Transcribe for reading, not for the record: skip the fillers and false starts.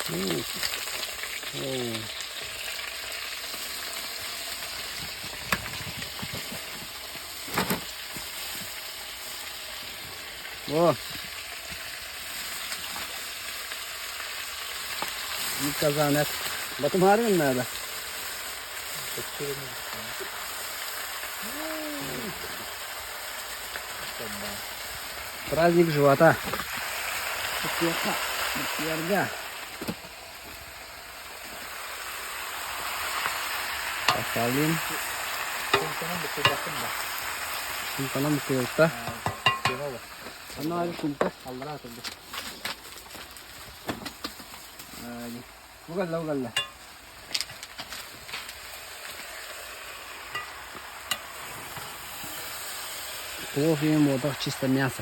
Oo. Oh. Bir kazanet. Batım harika nerede? Праздник живота. Четверга. Pasalin. Simpanam betul tak? Ano ay kumpas? Allah tabi. Ay, ugalla. Кофе, мотор, чисто мясо.